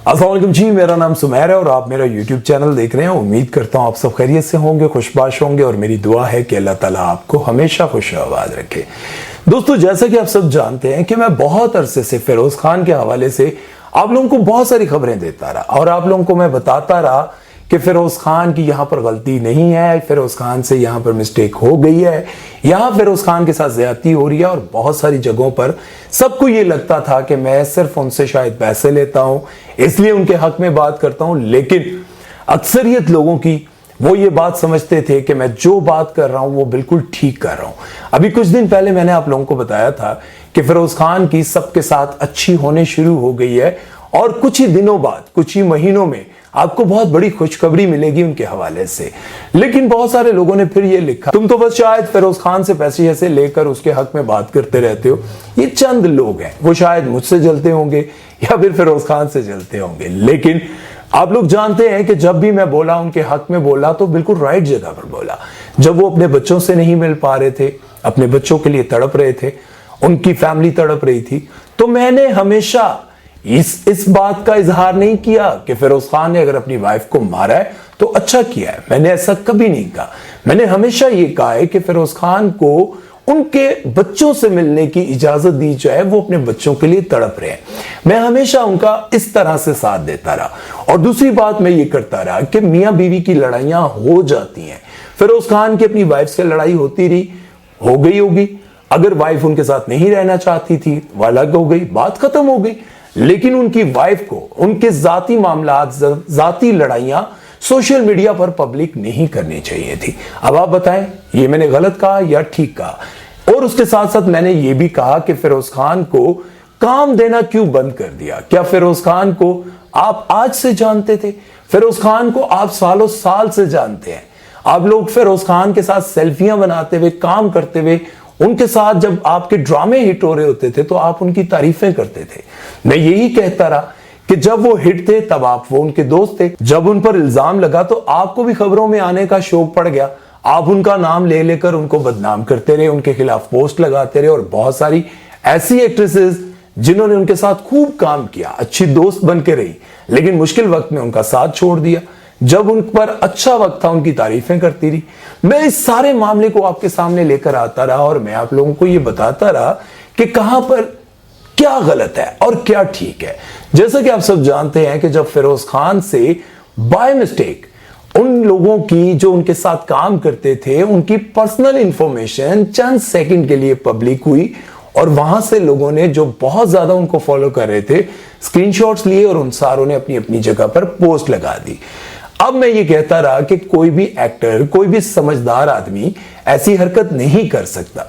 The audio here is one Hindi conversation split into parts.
अस्सलाम वालेकुम जी, मेरा नाम सुमेर है और आप मेरा YouTube चैनल देख रहे हैं। उम्मीद करता हूँ आप सब खैरियत से होंगे, खुशबाश होंगे और मेरी दुआ है कि अल्लाह ताला आपको हमेशा खुश आबाद रखे। दोस्तों, जैसा कि आप सब जानते हैं कि मैं बहुत अरसे से फिरोज खान के हवाले से आप लोगों को बहुत सारी खबरें देता रहा और आप लोगों को मैं बताता रहा कि फिरोज खान की यहां पर गलती नहीं है, फिरोज खान से यहां पर मिस्टेक हो गई है, यहां फिरोज खान के साथ ज्यादती हो रही है। और बहुत सारी जगहों पर सबको ये लगता था कि मैं सिर्फ उनसे शायद पैसे लेता हूं, इसलिए उनके हक में बात करता हूं। लेकिन अक्सरियत लोगों की वो ये बात समझते थे कि मैं जो बात कर रहा हूं वो बिल्कुल ठीक कर रहा हूं। अभी कुछ दिन पहले मैंने आप लोगों को बताया था कि फिरोज खान की सबके साथ अच्छी होने शुरू हो गई है और कुछ ही दिनों बाद, कुछ ही महीनों में आपको बहुत बड़ी खुशखबरी मिलेगी उनके हवाले से। लेकिन बहुत सारे लोगों ने फिर ये लिखा, तुम तो बस शायद फिरोज खान से पैसे ऐसे लेकर उसके हक में बात करते रहते हो। ये चंद लोग हैं, वो शायद मुझसे जलते होंगे या फिर फिरोज खान से जलते होंगे। लेकिन आप लोग जानते हैं कि जब भी मैं बोला, उनके हक में बोला, तो बिल्कुल राइट जगह पर बोला। जब वो अपने बच्चों से नहीं मिल पा रहे थे, अपने बच्चों के लिए तड़प रहे थे, उनकी फैमिली तड़प रही थी, तो मैंने हमेशा इस बात का इजहार नहीं किया कि फिरोज खान ने अगर अपनी वाइफ को मारा है तो अच्छा किया है। मैंने ऐसा कभी नहीं कहा। मैंने हमेशा ये कहा है कि फिरोज खान को उनके बच्चों से मिलने की इजाजत दी जाए, वो अपने बच्चों के लिए तड़प रहे हैं। मैं हमेशा उनका इस तरह से साथ देता रहा। और दूसरी बात मैं ये करता रहा कि मियां बीवी की लड़ाइयां हो जाती हैं। फिरोज खान की अपनी वाइफ से लड़ाई होती रही, हो गई होगी। अगर वाइफ उनके साथ नहीं रहना चाहती थी, वो अलग हो गई, बात खत्म हो गई। लेकिन उनकी वाइफ को उनके जाती मामला, जाती लड़ाइयां सोशल मीडिया पर पब्लिक नहीं करनी चाहिए थी। अब आप बताएं, ये मैंने गलत कहा या ठीक कहा? और उसके साथ साथ मैंने ये भी कहा कि फिरोज खान को काम देना क्यों बंद कर दिया? क्या फिरोज खान को आप आज से जानते थे? फिरोज खान को आप सालों साल से जानते हैं। आप लोग फिरोज खान के साथ सेल्फियां बनाते हुए, काम करते हुए, उनके साथ जब आपके ड्रामे हिट हो रहे होते थे तो आप उनकी तारीफें करते थे। मैं यही कहता रहा कि जब वो हिट थे तब आप वो उनके दोस्त थे। जब उन पर इल्जाम लगा तो आपको भी खबरों में आने का शौक पड़ गया। आप उनका नाम ले लेकर उनको बदनाम करते रहे, उनके खिलाफ पोस्ट लगाते रहे। और बहुत सारी ऐसी एक्ट्रेसेस जिन्होंने उनके साथ खूब काम किया, अच्छी दोस्त बन के रही, लेकिन मुश्किल वक्त में उनका साथ छोड़ दिया। जब उन पर अच्छा वक्त था उनकी तारीफें करती रही। मैं इस सारे मामले को आपके सामने लेकर आता रहा और मैं आप लोगों को यह बताता रहा कि कहां पर क्या गलत है और क्या ठीक है। जैसा कि आप सब जानते हैं कि जब फिरोज खान से बाय मिस्टेक उन लोगों की जो उनके साथ काम करते थे, उनकी पर्सनल इंफॉर्मेशन चंद सेकंड के लिए पब्लिक हुई और वहां से लोगों ने, जो बहुत ज्यादा उनको फॉलो कर रहे थे, स्क्रीनशॉट्स लिए और उन सारों ने अपनी अपनी जगह पर पोस्ट लगा दी। अब मैं ये कहता रहा कि कोई भी एक्टर, कोई भी समझदार आदमी ऐसी हरकत नहीं कर सकता।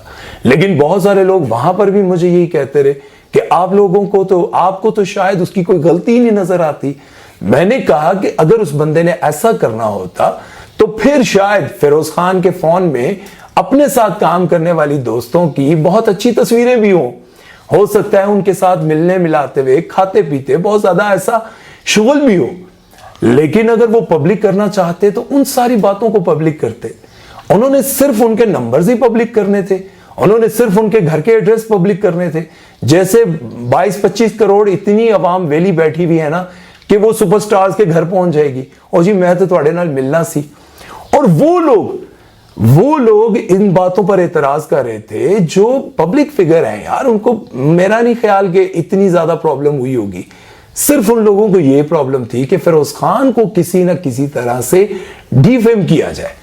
लेकिन बहुत सारे लोग वहां पर भी मुझे यही कहते रहे कि आप लोगों को तो, आपको तो शायद उसकी कोई गलती ही नहीं नजर आती। मैंने कहा कि अगर उस बंदे ने ऐसा करना होता तो फिर शायद फिरोज खान के फोन में अपने साथ काम करने वाली दोस्तों की बहुत अच्छी तस्वीरें भी हो सकता है उनके साथ मिलने मिलाते हुए, खाते पीते, बहुत ज्यादा ऐसा शुगल भी हो। लेकिन अगर वो पब्लिक करना चाहते तो उन सारी बातों को पब्लिक करते। उन्होंने सिर्फ उनके नंबर्स ही पब्लिक करने थे, उन्होंने सिर्फ उनके घर के एड्रेस पब्लिक करने थे। जैसे 22-25 करोड़ इतनी आवाम वेली बैठी हुई है ना कि वो सुपरस्टार्स के घर पहुंच जाएगी और जी मैं तो थोड़े नाल मिलना सी। और वो लोग इन बातों पर एतराज कर रहे थे जो पब्लिक फिगर हैं यार। उनको, मेरा नहीं ख्याल कि इतनी ज्यादा प्रॉब्लम हुई होगी। सिर्फ उन लोगों को यह प्रॉब्लम थी कि फिरोज खान को किसी ना किसी तरह से डिफेम किया जाए।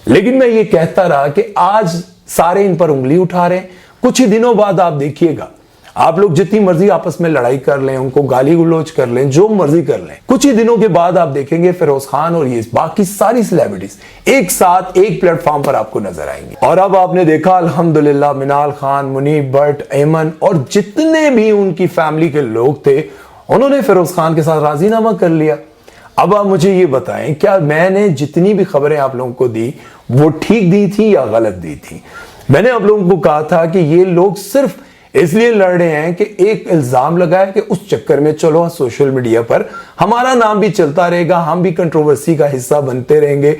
लेकिन मैं ये कहता रहा कि आज सारे इन पर उंगली उठा रहे हैं। कुछ ही दिनों बाद आप देखिएगा, आप लोग जितनी मर्जी आपस में लड़ाई कर लें, उनको गाली गुलोच कर लें, जो मर्जी कर लें, कुछ ही दिनों के बाद आप देखेंगे फिरोज खान और ये बाकी सारी सेलिब्रिटीज एक साथ एक प्लेटफॉर्म पर आपको नजर आएंगे। और अब आपने देखा अल्हम्दुलिल्लाह, मिनाल खान, मुनीब भट्ट, ऐमन और जितने भी उनकी फैमिली के लोग थे, उन्होंने फिरोज खान के साथ राजीनामा कर लिया। अब आप मुझे ये बताएं, क्या मैंने जितनी भी खबरें आप लोगों को दी वो ठीक दी थी या गलत दी थी? मैंने आप लोगों को कहा था कि ये लोग सिर्फ इसलिए लड़ रहे हैं कि एक इल्जाम लगा है कि उस चक्कर में चलो सोशल मीडिया पर हमारा नाम भी चलता रहेगा, हम भी कंट्रोवर्सी का हिस्सा बनते रहेंगे,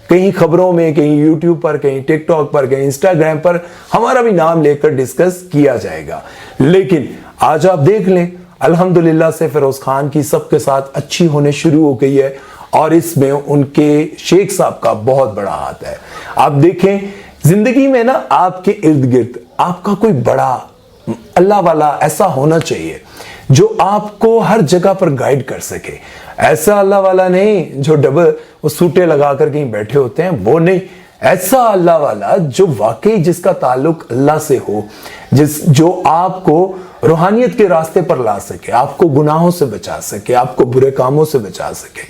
कहीं खबरों में, कहीं यूट्यूब पर, कहीं टिकटॉक पर, कहीं इंस्टाग्राम पर हमारा भी नाम लेकर डिस्कस किया जाएगा। लेकिन आज आप देख लें, अल्हम्दुलिल्लाह से फिरोज खान की सबके साथ अच्छी होने शुरू हो गई है और इसमें उनके शेख साहब का बहुत बड़ा हाथ है। आप देखें जिंदगी में ना आपके इर्द गिर्द आपका कोई बड़ा अल्लाह वाला ऐसा होना चाहिए जो आपको हर जगह पर गाइड कर सके। ऐसा अल्लाह वाला नहीं जो डबल वो सूटे लगाकर कहीं बैठे होते हैं, वो नहीं। ऐसा अल्लाह वाला जो वाकई जिसका ताल्लुक अल्लाह से हो, जो आपको रूहानियत के रास्ते पर ला सके, आपको गुनाहों से बचा सके, आपको बुरे कामों से बचा सके।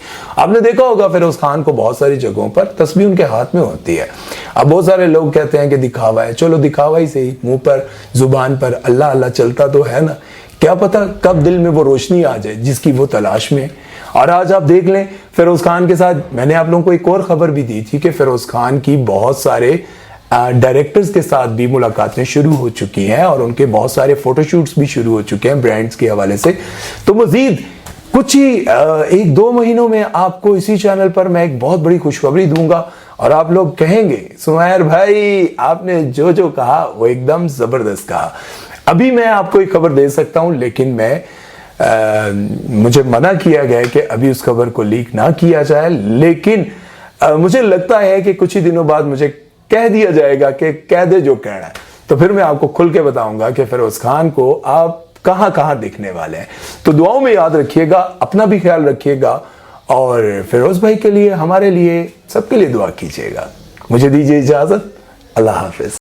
आपने देखा होगा फिरोज खान को बहुत सारी जगहों पर तस्बीह उनके हाथ में होती है। अब बहुत सारे लोग कहते हैं कि दिखावा है, चलो दिखावा ही सही, मुंह पर जुबान पर अल्लाह अल्लाह चलता तो है ना, क्या पता कब दिल में वो रोशनी आ जाए जिसकी वो तलाश में। और आज आप देख लें फिरोज खान के साथ मैंने आप लोगों को एक और खबर भी दी थी कि फिरोज खान की बहुत सारे डायरेक्टर्स के साथ भी मुलाकातें शुरू हो चुकी हैं और उनके बहुत सारे फोटोशूट्स भी शुरू हो चुके हैं ब्रांड्स के हवाले से। तो मजीद कुछ ही 1-2 महीनों में आपको इसी चैनल पर मैं एक बहुत बड़ी खुशखबरी दूंगा और आप लोग कहेंगे सुमैर भाई आपने जो जो कहा वो एकदम जबरदस्त कहा। अभी मैं आपको एक खबर दे सकता हूं, लेकिन मुझे मना किया गया है कि अभी उस खबर को लीक ना किया जाए, लेकिन मुझे लगता है कि कुछ ही दिनों बाद मुझे कह दिया जाएगा कि कह दे जो कहना है, तो फिर मैं आपको खुल के बताऊंगा कि फिरोज खान को आप कहां कहां दिखने वाले हैं। तो दुआओं में याद रखिएगा, अपना भी ख्याल रखिएगा और फिरोज भाई के लिए, हमारे लिए, सबके लिए दुआ कीजिएगा। मुझे दीजिए इजाजत, अल्लाह हाफिज।